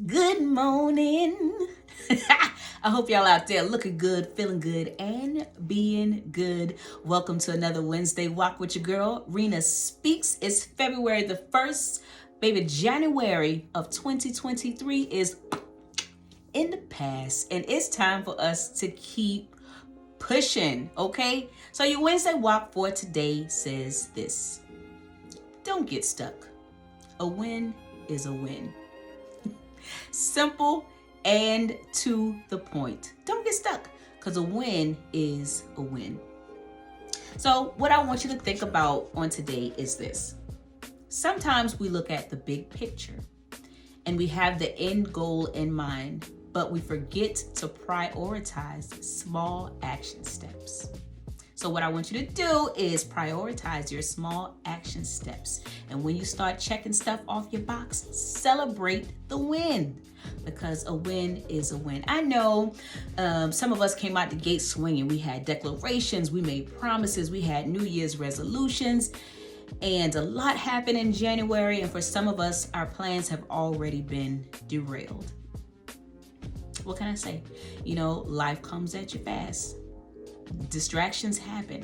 Good morning. I hope y'all out there looking good, feeling good, and being good. Welcome to another Wednesday Walk with your girl, Rena Speaks. It's February the 1st. Baby, January of 2023 is in the past, and it's time for us to keep pushing, okay? So your Wednesday Walk for today says this: don't get stuck. A win is a win. Simple and to the point. Don't get stuck, because a win is a win. So what I want you to think about on today is this. Sometimes we look at the big picture and we have the end goal in mind, but we forget to prioritize small action steps. So what I want you to do is prioritize your small action steps. And when you start checking stuff off your box, celebrate the win, because a win is a win. I know some of us came out the gate swinging. We had declarations, we made promises, we had New Year's resolutions, and a lot happened in January. And for some of us, our plans have already been derailed. What can I say? You know, life comes at you fast. Distractions happen,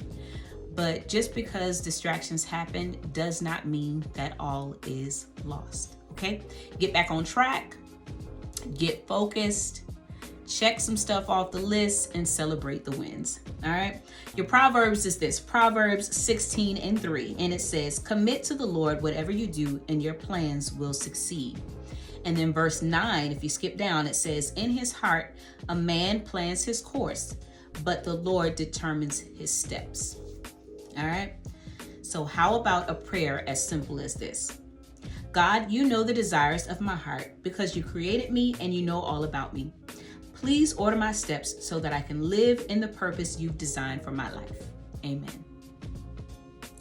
but just because distractions happen does not mean that all is lost. Okay, get back on track, get focused, check some stuff off the list, and celebrate the wins. All right, your Proverbs is this: Proverbs 16:3, and it says, commit to the Lord whatever you do and your plans will succeed. And then verse 9, if you skip down, it says, in his heart a man plans his course, but the Lord determines his steps. All right. So how about a prayer as simple as this? God, you know the desires of my heart because you created me and you know all about me. Please order my steps so that I can live in the purpose you've designed for my life. Amen.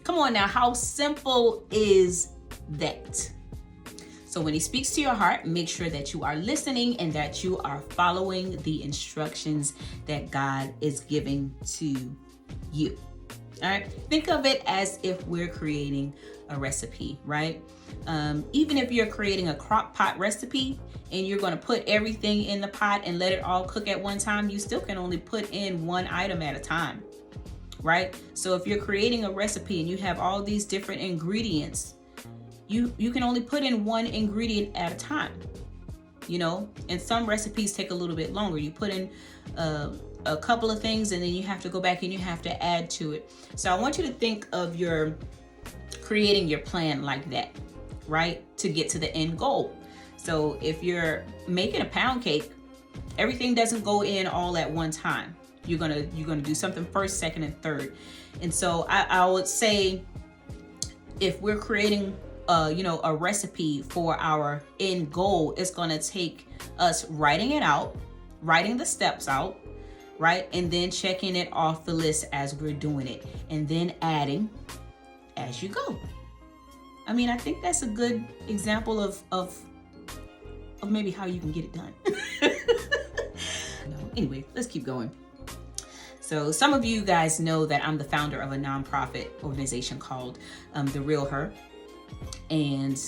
Come on now. How simple is that? So when he speaks to your heart, make sure that you are listening and that you are following the instructions that God is giving to you. All right. Think of it as if we're creating a recipe, right? Even if you're creating a crock pot recipe and you're going to put everything in the pot and let it all cook at one time, you still can only put in one item at a time, right? So if you're creating a recipe and you have all these different ingredients, you can only put in one ingredient at a time, you know, and some recipes take a little bit longer. You put in a couple of things and then you have to go back and you have to add to it. So I want you to think of your creating your plan like that, right? To get to the end goal. So if you're making a pound cake, everything doesn't go in all at one time. You're gonna do something first, second, and third. And so I would say, if we're creating a recipe for our end goal, it's going to take us writing it out, writing the steps out, right? And then checking it off the list as we're doing it, and then adding as you go. I mean, I think that's a good example of maybe how you can get it done. Anyway, let's keep going. So some of you guys know that I'm the founder of a nonprofit organization called The Real Her. And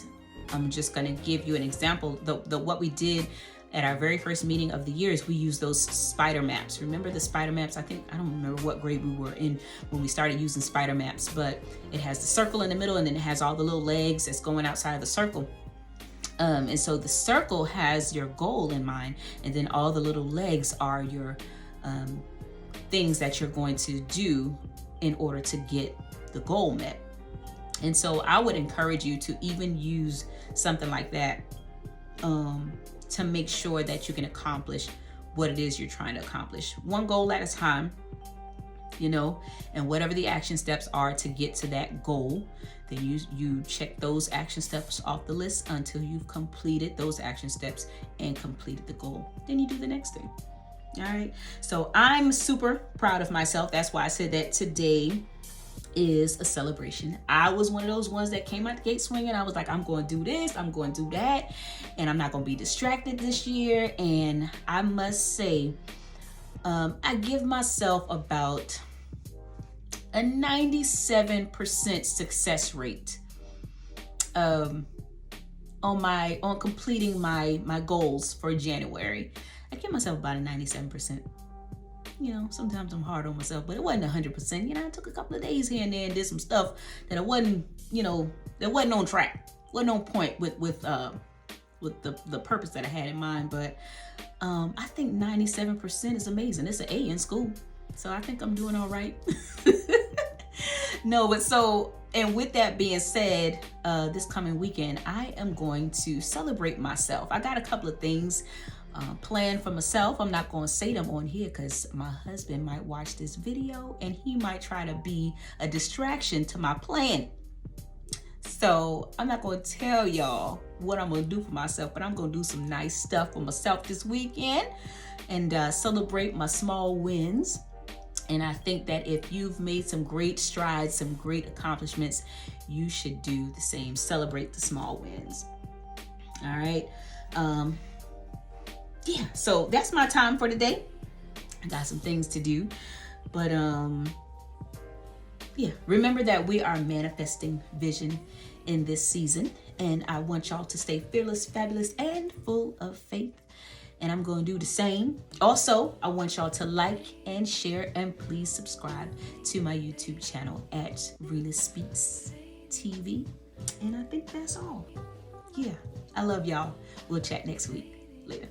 I'm just going to give you an example. What we did at our very first meeting of the year is we used those spider maps. Remember the spider maps? I don't remember what grade we were in when we started using spider maps, but it has the circle in the middle and then it has all the little legs that's going outside of the circle. And so the circle has your goal in mind, and then all the little legs are your things that you're going to do in order to get the goal met. And so I would encourage you to even use something like that to make sure that you can accomplish what it is you're trying to accomplish. One goal at a time, you know, and whatever the action steps are to get to that goal, then you check those action steps off the list until you've completed those action steps and completed the goal. Then you do the next thing. All right. So I'm super proud of myself. That's why I said that today is a celebration. I was one of those ones that came out the gate swinging. I was like, I'm going to do this, I'm going to do that, and I'm not going to be distracted this year. And I must say, I give myself about a 97% success rate on completing my goals for January. I give myself about a 97%. You know, sometimes I'm hard on myself, but it wasn't 100%. You know, I took a couple of days here and there and did some stuff that I wasn't, you know, that wasn't on track, wasn't on point with the purpose that I had in mind. But I think 97% is amazing. It's an A in school, so I think I'm doing all right. No, but so, and with that being said, this coming weekend, I am going to celebrate myself. I got a couple of things planned for myself. I'm not going to say them on here because my husband might watch this video and he might try to be a distraction to my plan. So I'm not going to tell y'all what I'm going to do for myself, but I'm going to do some nice stuff for myself this weekend and celebrate my small wins. And I think that if you've made some great strides, some great accomplishments, you should do the same. Celebrate the small wins. All right. Yeah, so that's my time for today. I got some things to do. But yeah, remember that we are manifesting vision in this season. And I want y'all to stay fearless, fabulous, and full of faith. And I'm going to do the same. Also, I want y'all to like and share and please subscribe to my YouTube channel at Rena Speaks TV. And I think that's all. Yeah, I love y'all. We'll chat next week. Later.